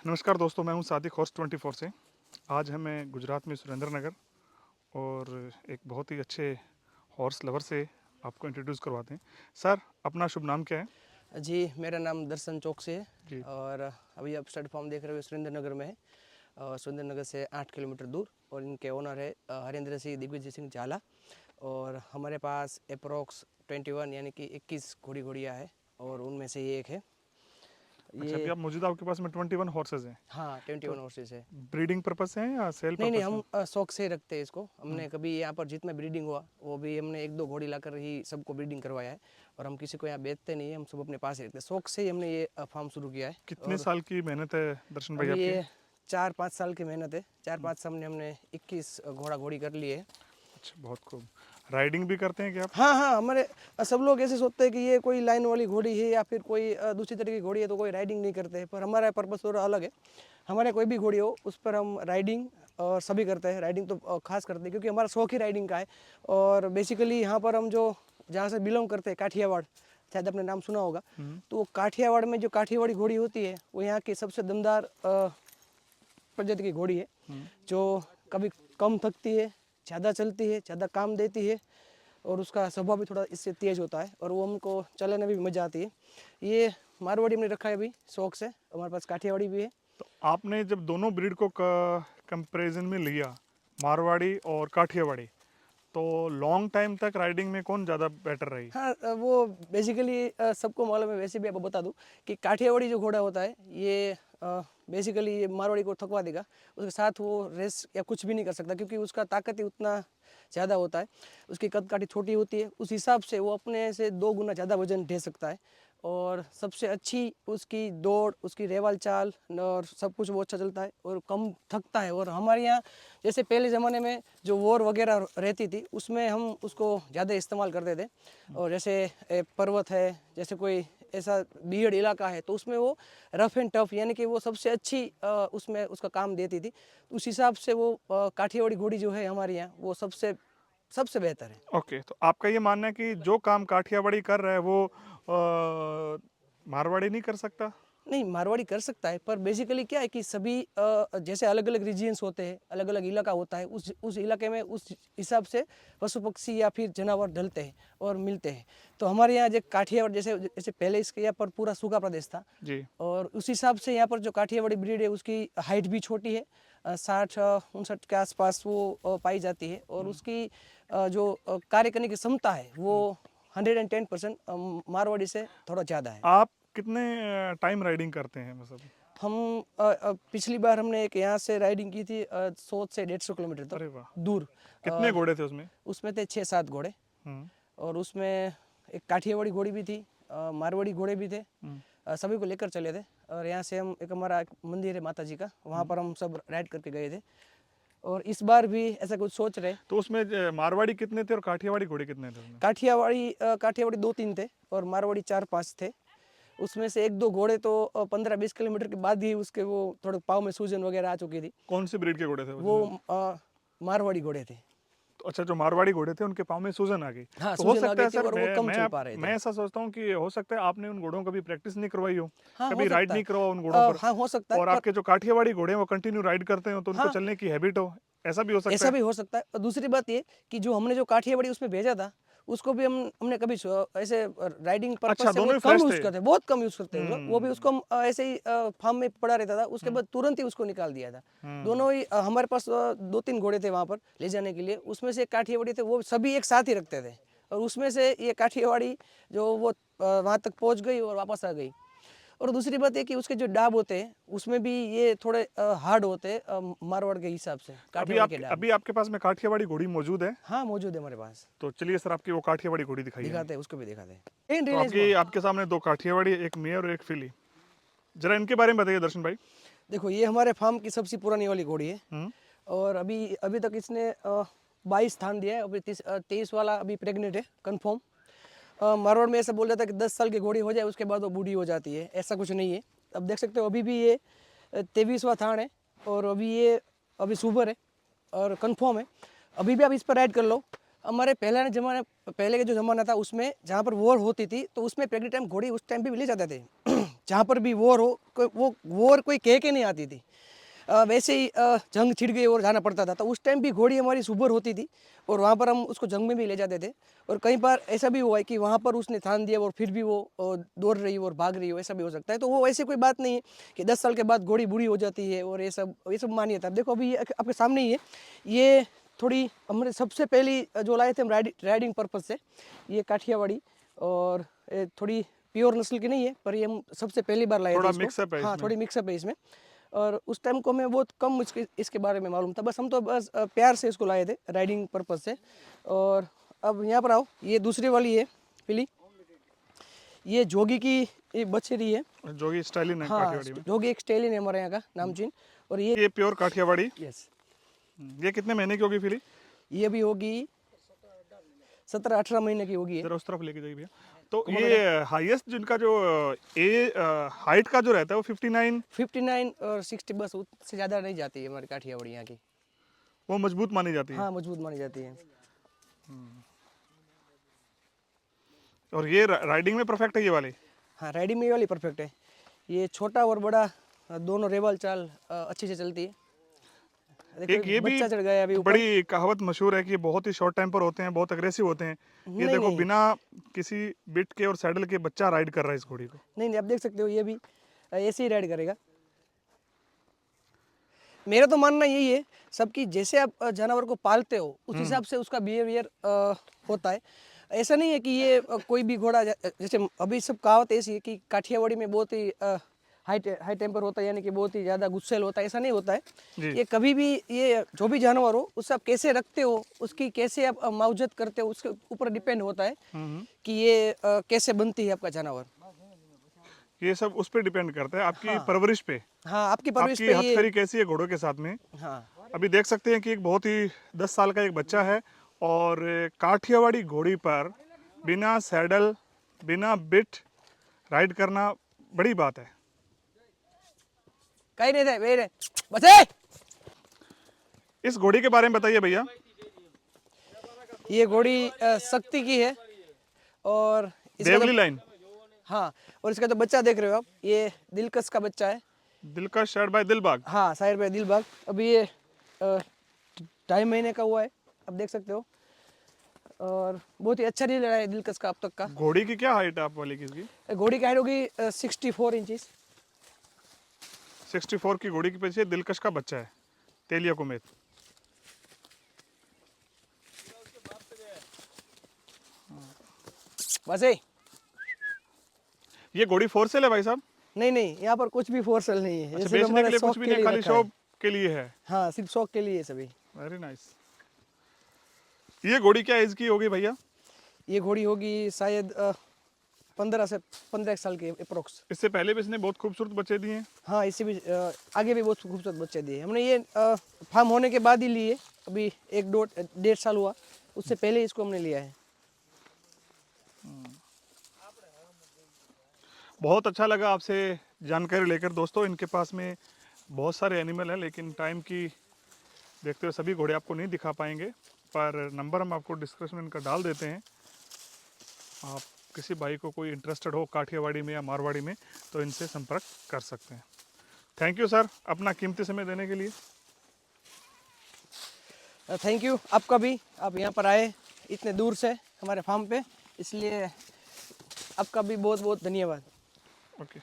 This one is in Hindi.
नमस्कार दोस्तों, मैं हूं सादिक हॉर्स 24 से। आज हमें गुजरात में सुरेंद्र नगर और एक बहुत ही अच्छे हॉर्स लवर से आपको इंट्रोड्यूस करवाते हैं। सर, अपना शुभ नाम क्या है? जी, मेरा नाम दर्शन चौकसी है जी। और अभी आप स्टड फार्म देख रहे हो सुरेंद्र नगर में है। सुरेंद्र नगर से 8 किलोमीटर दूर और इनके ओनर है हरेंद्र सिंह दिग्विजय सिंह झाला। और हमारे पास अप्रोक्स 21 यानी कि 21 घोड़ियाँ है और उनमें से ये एक है। अच्छा, अभी ये आप मौजूदा आपके पास में 21 हॉर्सेज हैं। हाँ, 21 तो हॉर्सेस है। ब्रीडिंग पर्पज से हैं या सेल नहीं नहीं, पर्पज से? हम शौक से रखते हैं इसको। हम्म, हमने कभी यहाँ पर जितना ब्रीडिंग हुआ वो भी हमने एक दो घोड़ी लाकर ही सबको ब्रीडिंग करवाया है। और हम किसी को यहाँ बेचते नहीं है, हम सब अपने पास ही रखते हैं। शौक से ही हमने ये फार्म शुरू किया है। कितने और साल की मेहनत है दर्शन भाई अभी आपकी? ये 4-5 साल की मेहनत है। 4-5 साल में हमने 21 घोड़ी कर लिए है। अच्छा, बहुत खूब। राइडिंग भी करते हैं क्या आप? हाँ हाँ, हमारे सब लोग ऐसे सोचते हैं कि ये कोई लाइन वाली घोड़ी है या फिर कोई दूसरी तरह की घोड़ी है तो कोई राइडिंग नहीं करते, पर हमारा पर्पस थोड़ा अलग है। हमारे कोई भी घोड़ी हो उस पर हम राइडिंग और सभी करते हैं। राइडिंग तो खास करते हैं क्योंकि हमारा शौक ही राइडिंग का है। और बेसिकली यहाँ पर हम जो जहाँ से बिलोंग करते हैं, काठियावाड़, शायद आपने नाम सुना होगा। तो काठियावाड़ में जो काठियावाड़ी घोड़ी होती है वो यहाँ की सबसे दमदार प्रजाति की घोड़ी है, जो कभी कम थकती है, ज़्यादा चलती है, ज़्यादा काम देती है और उसका स्वभाव भी थोड़ा इससे तेज होता है और वो हमको चलाने में भी मज़ा आती है। ये मारवाड़ी हमने रखा है अभी शौक से। हमारे पास काठियावाड़ी भी है। तो आपने जब दोनों ब्रीड को कंपैरिजन में लिया, मारवाड़ी और काठियावाड़ी, तो लॉन्ग टाइम तक राइडिंग में कौन ज़्यादा बेटर रही? हाँ, वो बेसिकली सबको मालूम है। वैसे भी आपको बता दूं कि काठियावाड़ी जो घोड़ा होता है ये बेसिकली ये मारवाड़ी को थकवा देगा। उसके साथ वो रेस या कुछ भी नहीं कर सकता क्योंकि उसका ताकत ही उतना ज़्यादा होता है। उसकी कद काठी छोटी होती है, उस हिसाब से वो अपने से 2 गुना ज़्यादा वजन ढो सकता है। और सबसे अच्छी उसकी दौड़, उसकी रेवाल चाल और सब कुछ वो अच्छा चलता है और कम थकता है। और हमारे यहाँ जैसे पहले ज़माने में जो वॉर वगैरह रहती थी उसमें हम उसको ज़्यादा इस्तेमाल करते थे। और जैसे पर्वत है, जैसे कोई ऐसा बीहड़ इलाका है तो उसमें वो रफ एंड टफ यानी कि वो सबसे अच्छी उसमें उसका काम देती थी। उस हिसाब से वो काठियावाड़ी घोड़ी जो है हमारे यहाँ वो सबसे सबसे बेहतर है। ओके, तो आपका ये मानना है कि जो काम काठियावाड़ी कर रहा है वो मारवाड़ी नहीं कर सकता? नहीं, मारवाड़ी कर सकता है, पर बेसिकली क्या है कि सभी जैसे अलग अलग रीजियंस होते हैं, अलग अलग इलाका होता है, उस इलाके में उस हिसाब से पशु पक्षी या फिर जानवर ढलते हैं और मिलते हैं। तो हमारे यहाँ जो काठियावाड़ जैसे जैसे पहले इसके यहाँ पर पूरा सूखा प्रदेश था जी। और उस हिसाब से यहाँ पर जो काठियावाड़ी ब्रीड है उसकी हाइट भी छोटी है, 60-59 के आसपास वो पाई जाती है। और उसकी जो कार्य करने की क्षमता है वो 110% मारवाड़ी से थोड़ा ज़्यादा है। आप कितने टाइम राइडिंग करते हैं मतलब? हम पिछली बार हमने एक यहाँ से राइडिंग की थी 100 से 150 किलोमीटर तक अरे वाह! दूर। कितने घोड़े थे उसमें? उसमें थे 6-7 घोड़े हम्म। और उसमें एक काठियावाड़ी घोड़ी भी थी, मारवाड़ी घोड़े भी थे। सभी को लेकर चले थे और यहाँ से हम एक हमारा एक मंदिर है माता जी का, वहाँ पर हम सब राइड करके गए थे। और इस बार भी ऐसा कुछ सोच रहे। तो उसमें मारवाड़ी कितने थे और काठियावाड़ी घोड़े कितने थे उसमें? काठियावाड़ी 2-3 थे और मारवाड़ी 4-5 थे। उसमें से 1-2 घोड़े तो 15-20 किलोमीटर के बाद ही उसके वो थोड़े पाँव में सूजन वगैरह आ चुकी थी। कौन सी ब्रीड के घोड़े थे वो उसमें? मारवाड़ी घोड़े थे। तो अच्छा, जो मारवाड़ी घोड़े थे उनके पाँव में सूजन आ गई। हाँ, तो हो सूजन आ सकता गई है थी सर, और वो कम चल पा रहे थे। मैं ऐसा सोचता हूँ कि हो सकता है आपने उन घोड़ों को कभी प्रैक्टिस नहीं करवाई हो, हाँ, हो कभी राइड सकता है। नहीं करवाओ उन घोड़ों पर, हाँ, हो सकता है, और पर आपके जो काठियावाड़ी घोड़े हैं वो कंटिन्यू राइड करते हो तो उनको हाँ, चलने की हैबिट हो, ऐसा भी हो सकता ऐसा है। भी हो सकता है। और दूसरी बात ये कि जो हमने जो काठियावाड़ी उसमें भेजा था उसको भी हमने कभी ऐसे राइडिंग पर्पज अच्छा, से दोनों बहुत ही कम फ्रेश यूज़ थे। करते हैं, बहुत कम यूज़ करते हैं। वो भी हम्म। उसको हम ऐसे ही फार्म में पड़ा रहता था, उसके बाद तुरंत ही उसको निकाल दिया था। हम्म। दोनों ही हमारे पास 2-3 घोड़े थे वहाँ पर ले जाने के लिए। उसमें से एक काठियावाड़ी थे, वो सभी एक साथ ही रखते थे और उसमें से ये काठियावाड़ी जो वो वहाँ तक पहुँच गई और वापस आ गई। और दूसरी बात है कि उसके जो डाब होते हैं उसमें भी ये थोड़े हार्ड होते हैं मारवाड़ के हिसाब से, काठियावाड़ी के डाब। अभी आपके पास में काठियावाड़ी घोड़ी मौजूद है? हाँ, मौजूद है हमारे पास। तो चलिए सर, आपकी वो काठियावाड़ी घोड़ी दिखाइए हमें। दिखाते हैं, उसको भी दिखाते हैं। इन तो रिलीज आपकी में आपके सामने दो काठियावाड़ी, एक मेयर और एक फिली, जरा इनके बारे में बताइए दर्शन भाई। देखो, ये हमारे फार्म की सबसे पुरानी वाली घोड़ी है हम्म। और अभी अभी तक इसने 22 स्थान दिया है। अभी 23 वाला अभी प्रेग्नेंट है कंफर्म। मारवाड़ में ऐसा बोल जाता है कि 10 साल की घोड़ी हो जाए उसके बाद वो बूढ़ी हो जाती है, ऐसा कुछ नहीं है। अब देख सकते हो अभी भी ये 23वां थान है और अभी सुपर है और कंफर्म है। अभी भी आप इस पर राइड कर लो। हमारे पहले के जो ज़माना था उसमें जहाँ पर वॉर होती थी तो उसमें प्रेग्नेंट टाइम घोड़ी उस टाइम भी ले जाते थे जहाँ पर भी वॉर हो वो वॉर कोई कह के नहीं आती थी। वैसे ही जंग छिड़ गई और जाना पड़ता था, तो उस टाइम भी घोड़ी हमारी सुबर होती थी और वहाँ पर हम उसको जंग में भी ले जाते थे। और कई बार ऐसा भी हुआ है कि वहाँ पर उसने थान दिया और फिर भी वो दौड़ रही हो और भाग रही हो, ऐसा भी हो सकता है। तो वो ऐसी कोई बात नहीं है कि 10 साल के बाद घोड़ी बूढ़ी हो जाती है और ये सब मान्यता। अब देखो, अभी ये आपके सामने ही है, ये थोड़ी हमने सबसे पहली जो लाए थे हम राइडिंग पर्पज़ से, ये काठियावाड़ी, और ये थोड़ी प्योर नस्ल की नहीं है, पर ये हम सबसे पहली बार लाए थे थोड़ा इसको। मिक्सअप है हाँ, इसमें। थोड़ी मिक्सअप है इसमें। और उस टाइम को हमें बहुत कम इसके बारे में मालूम था, बस हम तो बस प्यार से इसको लाए थे राइडिंग पर्पज़ से। और अब यहाँ पर आओ, ये दूसरी वाली है फिली, ये जोगी की ये बछेरी है। जोगी स्टाइलिन है हाँ, काठियावाड़ी में। जोगी एक स्टेलियन है हमारे यहाँ का नामचीन। और ये प्योर काठियावाड़ी। यस, ये कितने महीने की होगी फिली? ये भी होगी 17-18 महीने की होगी। जरा उस तरफ लेके जाइए भैया। तो ये हाईएस्ट जिनका जो हाइट का जो रहता है वो 59, 59 और 60, बस उससे ज़्यादा नहीं जाती है हमारी काठियावाड़ी यहाँ की। वो मजबूत मानी जाती है। हाँ, मजबूत मानी जाती है। और ये राइडिंग में परफेक्ट है ये वाली। हाँ, राइडिंग में ये वाली परफेक्ट है। ये छोटा और बड़ा दोनों रेवल चाल अच्छे से चलती है। देखो, एक ये भी बच्चा चढ़ गया अभी ऊपर। बड़ी कहावत मशहूर है कि बहुत ही शॉर्ट टेम्पर होते हैं, बहुत अग्रेसिव होते हैं। ये नहीं, देखो नहीं। बिना किसी बिट के और सैडल के बच्चा राइड कर रहा है इस घोड़ी को। नहीं नहीं, आप देख सकते हो, ये भी ऐसे ही राइड करेगा। मेरा तो मानना यही है सबकी, जैसे आप जानवर को पालते हो उस हिसाब से उसका बिहेवियर होता है। ऐसा नहीं है कि ये कोई भी घोड़ा जैसे अभी सब कहावत ऐसी है कि काठियावाड़ी में बहुत ही हाई टेम्पर होता है, यानी कि बहुत ही ज़्यादा गुस्सैल होता है। ऐसा नहीं होता है। जी। ये कभी भी, ये जो भी जानवर हो उससे आप कैसे रखते हो, उसकी कैसे आप मावजत करते हो, उसके ऊपर डिपेंड होता है कि ये कैसे बनती है आपका जानवर। ये सब उस पर डिपेंड करता है आपकी हाँ। परवरिश पे। हाँ, आपकी परवरिश आपकी पे ये। हथकड़ी कैसी है घोड़ों के साथ में। हाँ, अभी देख सकते हैं कि एक बहुत ही 10 साल का एक बच्चा है और काठियावाड़ी घोड़ी पर बिना सैडल बिना बिट राइड करना बड़ी बात है। कहीं नहीं थे वेरे बसे। इस घोड़ी के बारे में बताइए भैया। ये घोड़ी शक्ति की है और इसका देवली लाइन। हाँ, और इसका जो बच्चा देख रहे हो आप, ये दिलकश का बच्चा है। दिलकश शायद बाय दिलबाग। हाँ, शायर भाई दिलबाग। अभी ये 2.5 महीने का हुआ है, आप देख सकते हो। और बहुत ही अच्छा रिजल्ट है दिलकश का अब तक का। घोड़ी की क्या हाइट है आप वाली की इसकी? घोड़ी की हाइट होगी 64 इंचेस। 64 की घोड़ी के पीछे दिलकश का बच्चा है, तेलिया कुमेत। बस है। ये घोड़ी फोर सेल है भाई साहब? नहीं नहीं, यहाँ पर कुछ भी फोर सेल नहीं है। अच्छा, ये सिर्फ बेचने हमारे के लिए शौक कुछ भी के नहीं, लिए खाली रखा है। शौक के लिए है। हाँ, सिर्फ शौक के लिए सभी। Very nice. ये घोड़ी क्या एज की होगी भैया? ये घोड़ी होगी शायद 15 से 15 साल के अप्रोक्स। इससे पहले भी इसने बहुत खूबसूरत बच्चे दिए हैं। हाँ, इससे भी आगे भी बहुत खूबसूरत बच्चे दिए। हमने ये फार्म होने के बाद ही लिए, अभी 1-1.5 साल हुआ, उससे पहले इसको हमने लिया है। बहुत अच्छा लगा आपसे जानकारी लेकर दोस्तों। इनके पास में बहुत सारे एनिमल हैं, लेकिन टाइम की देखते हुए सभी घोड़े आपको नहीं दिखा पाएंगे, पर नंबर हम आपको डिस्क्रिप्शन में इनका डाल देते हैं। आप किसी भाई को कोई इंटरेस्टेड हो काठियावाड़ी में या मारवाड़ी में तो इनसे संपर्क कर सकते हैं। थैंक यू सर अपना कीमती समय देने के लिए। थैंक यू आपका भी, आप यहाँ पर आए इतने दूर से हमारे फार्म पे, इसलिए आपका भी बहुत बहुत धन्यवाद। ओके।